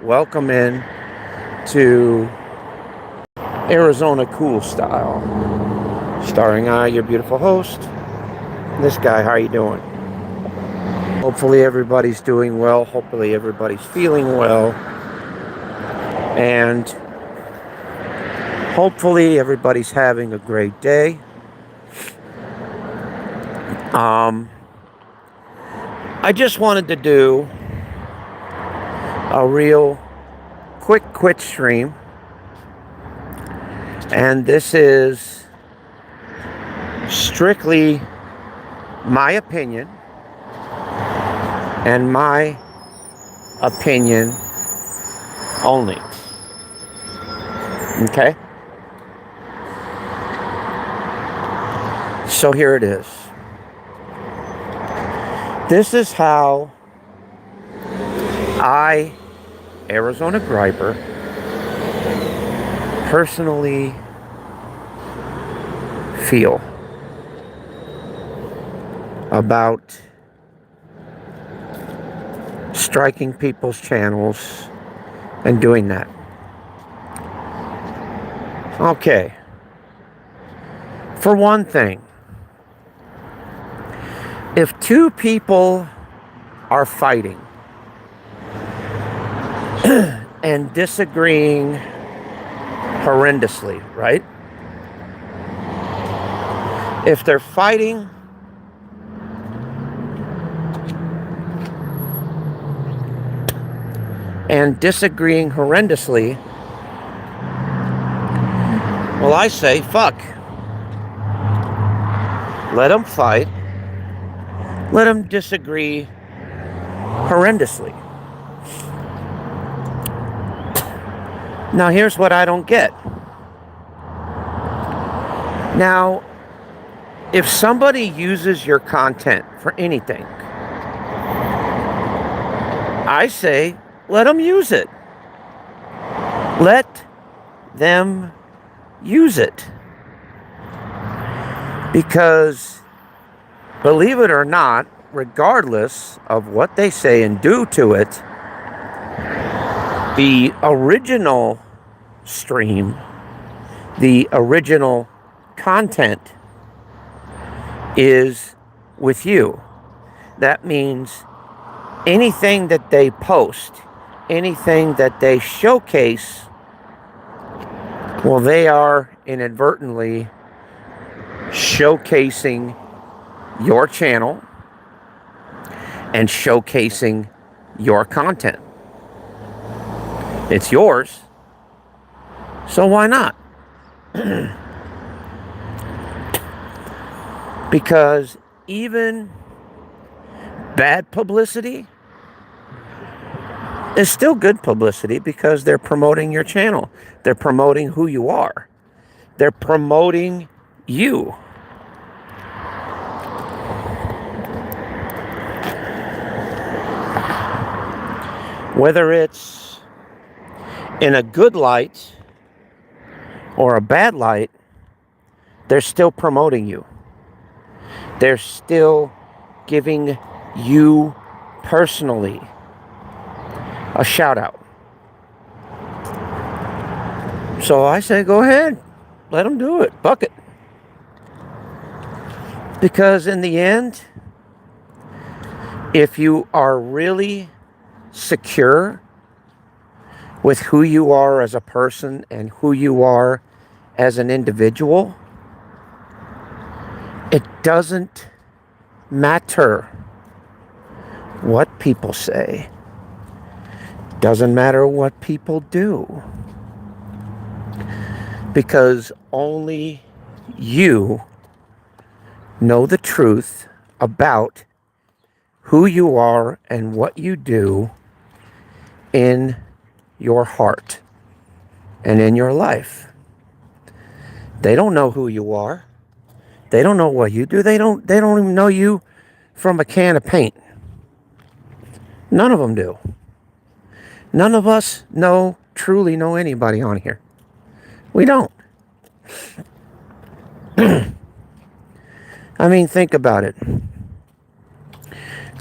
Welcome in to Arizona Cool Style, starring I, your beautiful host. This guy, how you doing? Hopefully everybody's doing well. Hopefully everybody's feeling well. And hopefully everybody's having a great day. I just wanted to do a real quick quit stream. And this is strictly my opinion and my opinion only. Okay? So here it is. This is how I, Arizona Griper, personally feel about striking people's channels and doing that. Okay. For one thing, if two people are fighting and disagreeing horrendously, right? If they're fighting and disagreeing horrendously, well, I say, fuck. Let them fight. Let them disagree horrendously. Now, here's what I don't get. Now, if somebody uses your content for anything, I say, let them use it. Let them use it. Because, believe it or not, regardless of what they say and do to it, the original stream, the original content is with you. That means anything that they post, anything that they showcase, well, they are inadvertently showcasing your channel and showcasing your content. It's yours, so why not? Because even bad publicity is still good publicity because they're promoting your channel. They're promoting who you are. They're promoting you. Whether it's in a good light or a bad light, they're still promoting you. They're still giving you personally a shout out. So I say, go ahead. Let them do it. Fuck it. Because in the end, if you are really secure with who you are as a person and who you are as an individual, it doesn't matter what people say. Doesn't matter what people do. Because only you know the truth about who you are and what you do in your heart and in your life. They don't know who you are. They don't know what you do. They don't even know you from a can of paint. None of them do. None of us truly know anybody on here. We don't. I mean, think about it.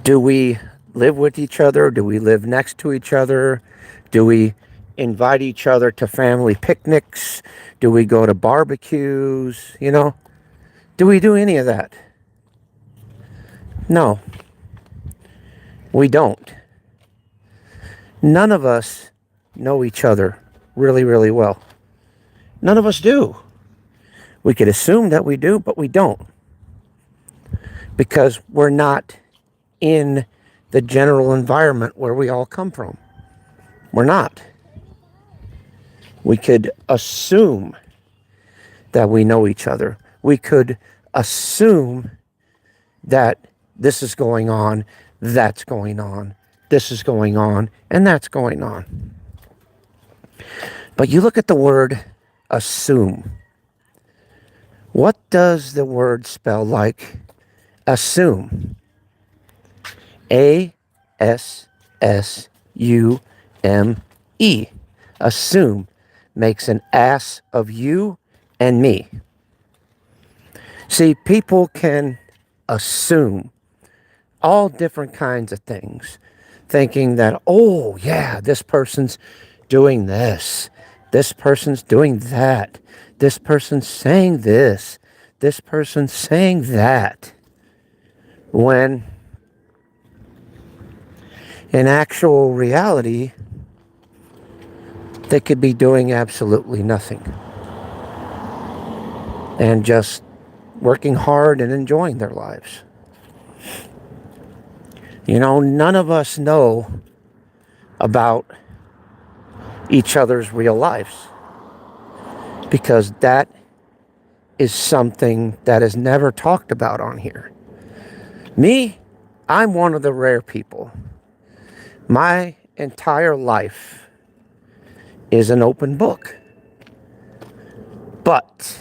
Do we live with each other? Do we live next to each other? Do we invite each other to family picnics? Do we go to barbecues? Do we do any of that? No, we don't. None of us know each other really, really well. None of us do. We could assume that we do, but we don't. Because we're not in the general environment where we all come from. We're not. We could assume that we know each other. We could assume that this is going on, that's going on, this is going on, and that's going on. But you look at the word assume. What does the word spell like assume? A-S-S-U-M-E. Assume makes an ass of you and me. See, people can assume all different kinds of things, thinking that, oh, yeah, this person's doing this. This person's doing that. This person's saying this. This person's saying that. When in actual reality, they could be doing absolutely nothing and just working hard and enjoying their lives. None of us know about each other's real lives because that is something that is never talked about on here. Me, I'm one of the rare people. My entire life is an open book. But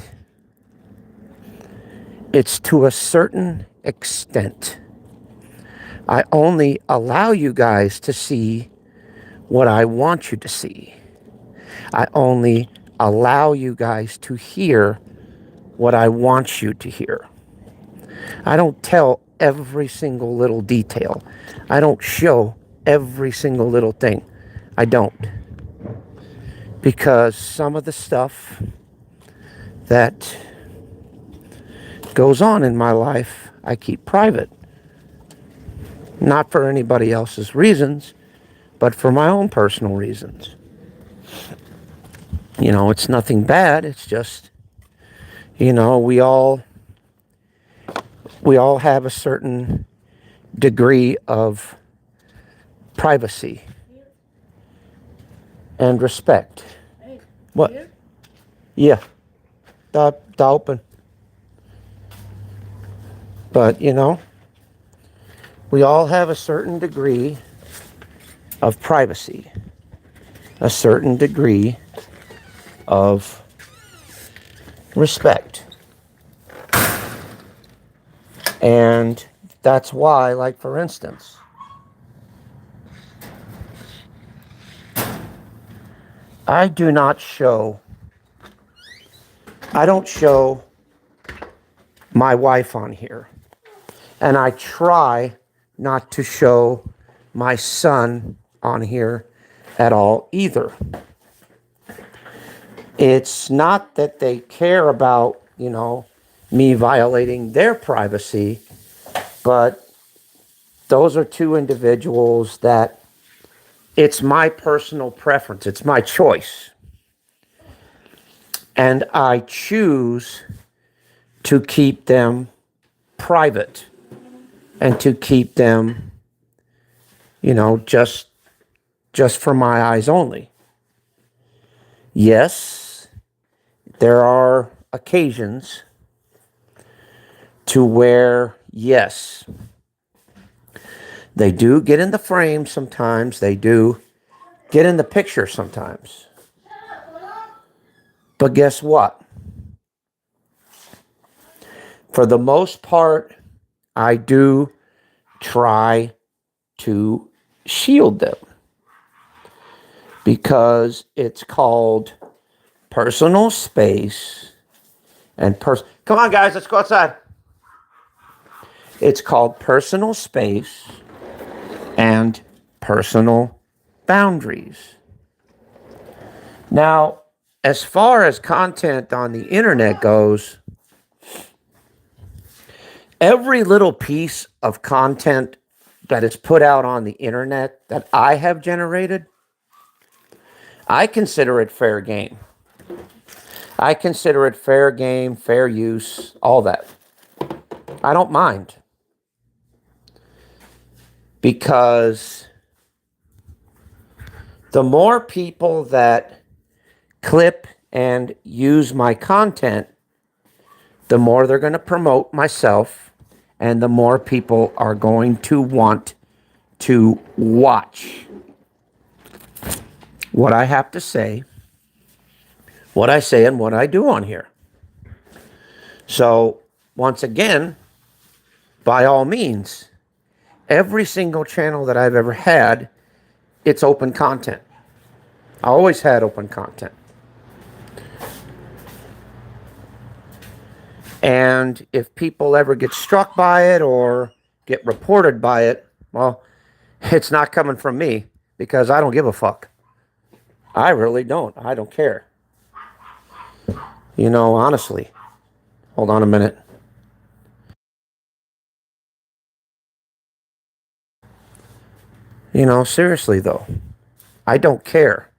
it's to a certain extent. I only allow you guys to see what I want you to see. I only allow you guys to hear what I want you to hear. I don't tell every single little detail. I don't show every single little thing. I don't. Because some of the stuff that goes on in my life, I keep private. Not for anybody else's reasons, but for my own personal reasons. It's nothing bad. It's just, we all have a certain degree of privacy and respect. What? Yeah. Da open. But, we all have a certain degree of privacy, a certain degree of respect. And that's why, like, for instance, I don't show my wife on here. And I try not to show my son on here at all either. It's not that they care about, me violating their privacy, but those are two individuals that it's my personal preference. It's my choice. And I choose to keep them private and to keep them, just for my eyes only. Yes, there are occasions to where, yes, they do get in the frame sometimes. They do get in the picture sometimes. But guess what? For the most part, I do try to shield them because it's called personal space and Come on, guys, let's go outside. It's called personal space and and personal boundaries. Now, as far as content on the internet goes, every little piece of content that is put out on the internet that I have generated, I consider it fair game. I consider it fair game, fair use, all that. I don't mind. Because the more people that clip and use my content, the more they're going to promote myself, and the more people are going to want to watch what I have to say, what I say, and what I do on here. So, once again, by all means, every single channel that I've ever had, it's open content. I always had open content. And if people ever get struck by it or get reported by it, well, it's not coming from me because I don't give a fuck. I really don't. I don't care. You know, honestly. Hold on a minute. You know, seriously though, I don't care.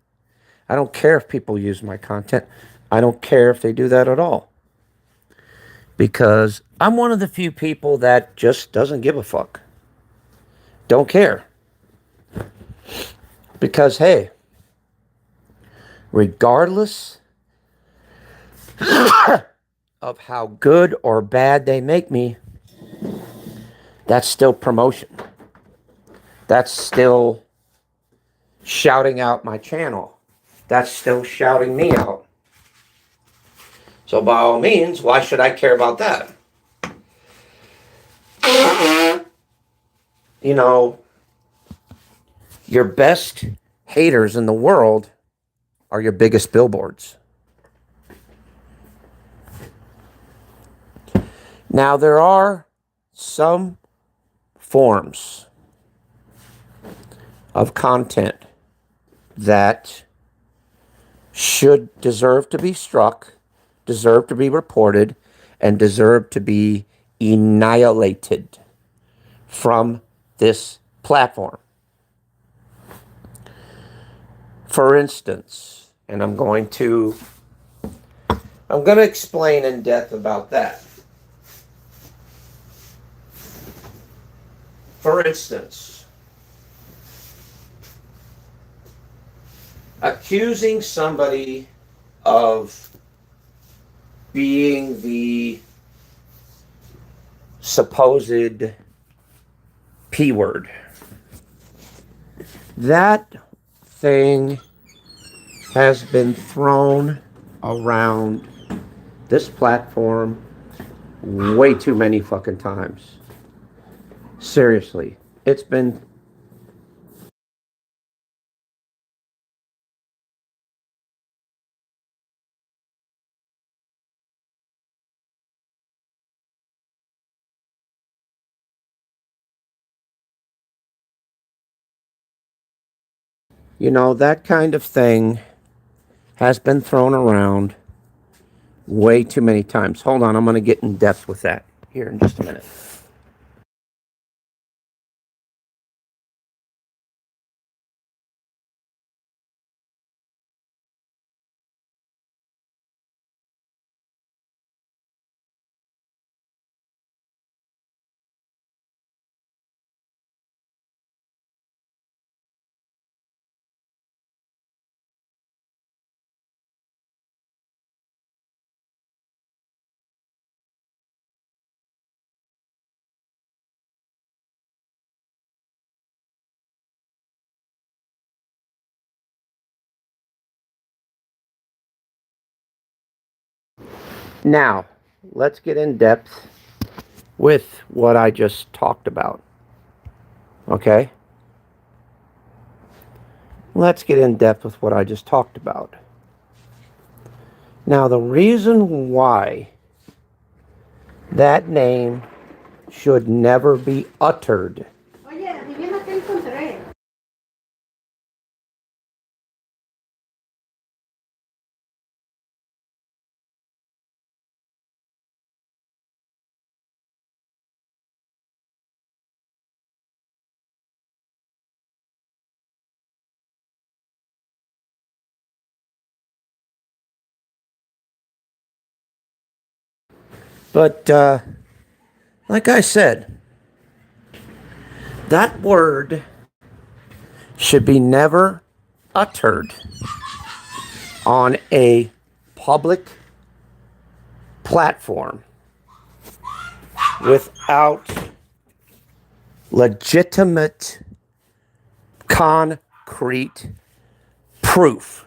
I don't care if people use my content. I don't care if they do that at all. Because I'm one of the few people that just doesn't give a fuck. Don't care. Because, hey, regardless of how good or bad they make me, that's still promotion. That's still shouting out my channel. That's still shouting me out. So by all means, why should I care about that? You know, your best haters in the world are your biggest billboards. Now, there are some forms of content that should deserve to be struck, deserve to be reported, and deserve to be annihilated from this platform. For instance, and I'm going to explain in depth about that. For instance, accusing somebody of being the supposed P word. That thing has been thrown around this platform way too many fucking times. Seriously, it's been that kind of thing has been thrown around way too many times. Hold on, I'm going to get in depth with that here in just a minute. Now, let's get in depth with what I just talked about. Okay? Let's get in depth with what I just talked about. Now, the reason why that name should never be uttered But like I said, that word should be never uttered on a public platform without legitimate, concrete proof.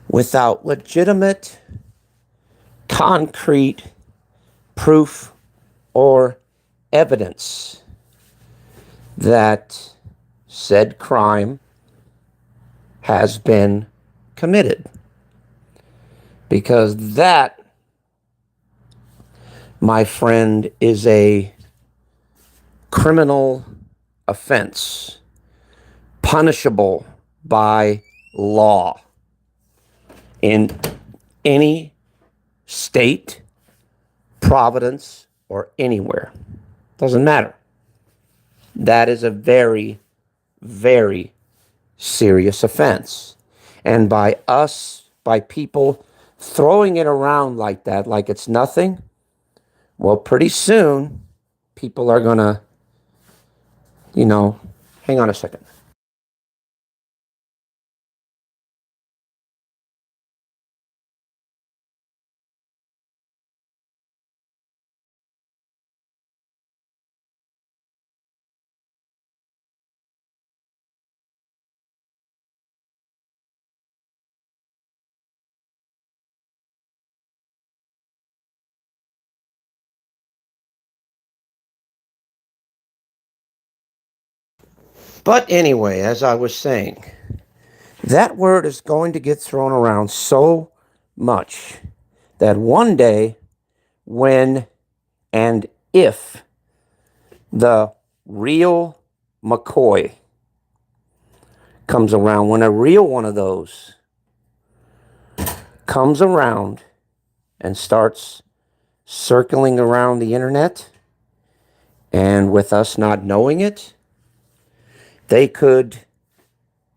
Without legitimate, concrete proof or evidence that said crime has been committed. Because that, my friend, is a criminal offense, punishable by law in any state, providence, or anywhere. Doesn't matter. That is a very, very serious offense. And by people throwing it around like that, like it's nothing, well, pretty soon people are going to, hang on a second. But anyway, as I was saying, that word is going to get thrown around so much that one day, when and if the real McCoy comes around, when a real one of those comes around and starts circling around the internet, and with us not knowing it, they could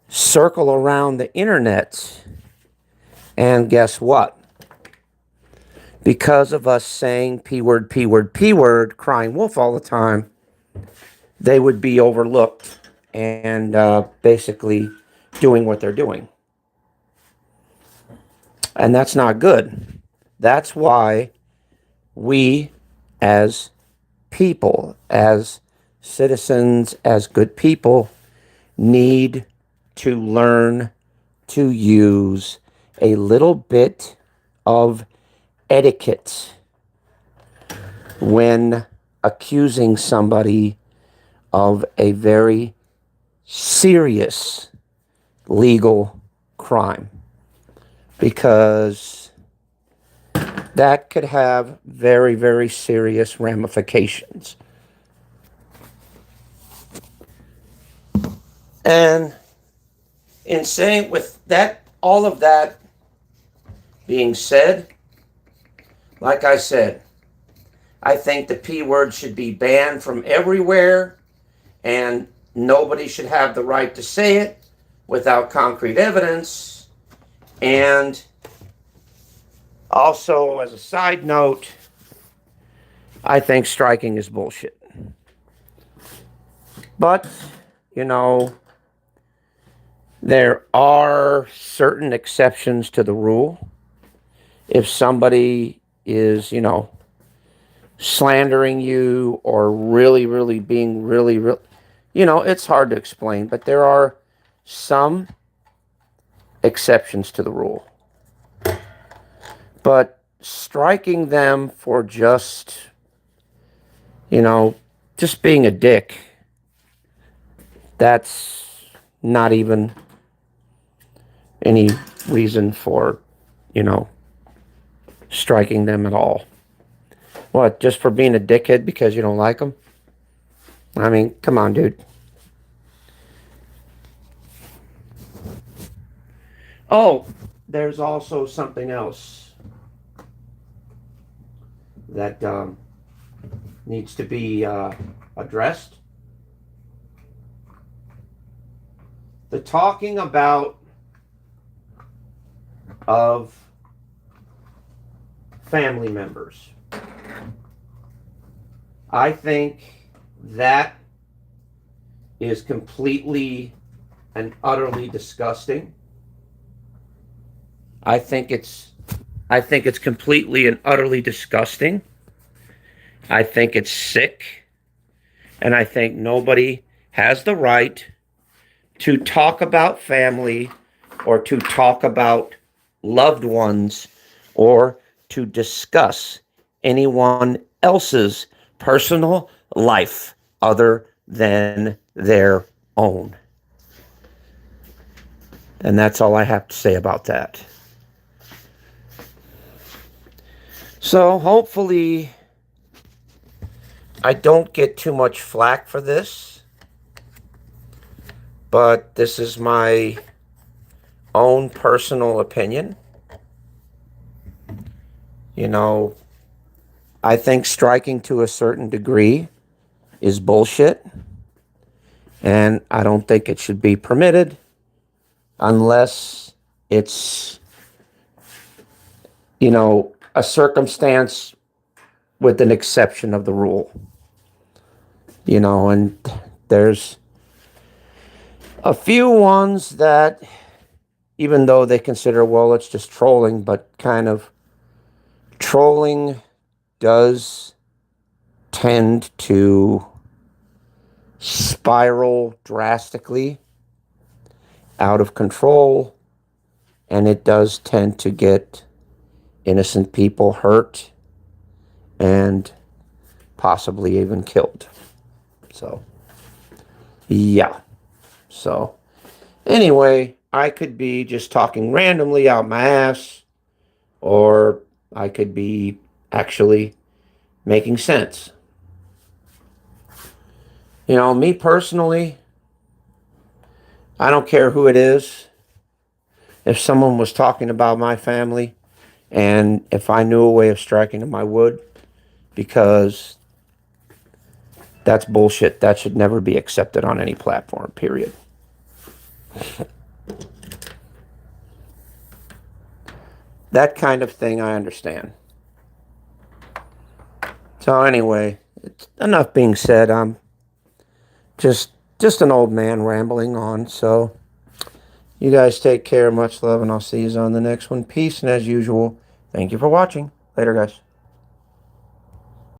circle around the internet, and guess what? Because of us saying P word, P word, P word, crying wolf all the time, they would be overlooked and basically doing what they're doing. And that's not good. That's why we, as people, as citizens, as good people, need to learn to use a little bit of etiquette when accusing somebody of a very serious legal crime, because that could have very, very serious ramifications. And in saying, with that, all of that being said, like I said, I think the P word should be banned from everywhere, and nobody should have the right to say it without concrete evidence. And also, as a side note, I think striking is bullshit. But, there are certain exceptions to the rule. If somebody is, slandering you or really, really being really, it's hard to explain, but there are some exceptions to the rule. But striking them for just being a dick, that's not even any reason for, striking them at all. What, just for being a dickhead because you don't like them? I mean, come on, dude. Oh, there's also something else that needs to be addressed. the talking about of family members. I think that is completely and utterly disgusting. I think it's completely and utterly disgusting. I think it's sick. And I think nobody has the right to talk about family or to talk about loved ones or to discuss anyone else's personal life other than their own. And that's all I have to say about that. So hopefully I don't get too much flack for this, but this is my own personal opinion. You know, I think striking to a certain degree is bullshit, and I don't think it should be permitted unless it's, you know, a circumstance with an exception of the rule. You know, and there's a few ones that, even though they consider, well, it's just trolling, but kind of trolling does tend to spiral drastically out of control, and it does tend to get innocent people hurt and possibly even killed. So, yeah. So, anyway, I could be just talking randomly out my ass, or I could be actually making sense. You know, me personally, I don't care who it is. If someone was talking about my family, and if I knew a way of striking them, I would, because that's bullshit. That should never be accepted on any platform, period. That kind of thing I understand. So anyway, enough being said. I'm just an old man rambling on. So you guys take care. Much love, and I'll see you on the next one. Peace, and as usual, thank you for watching. Later, guys.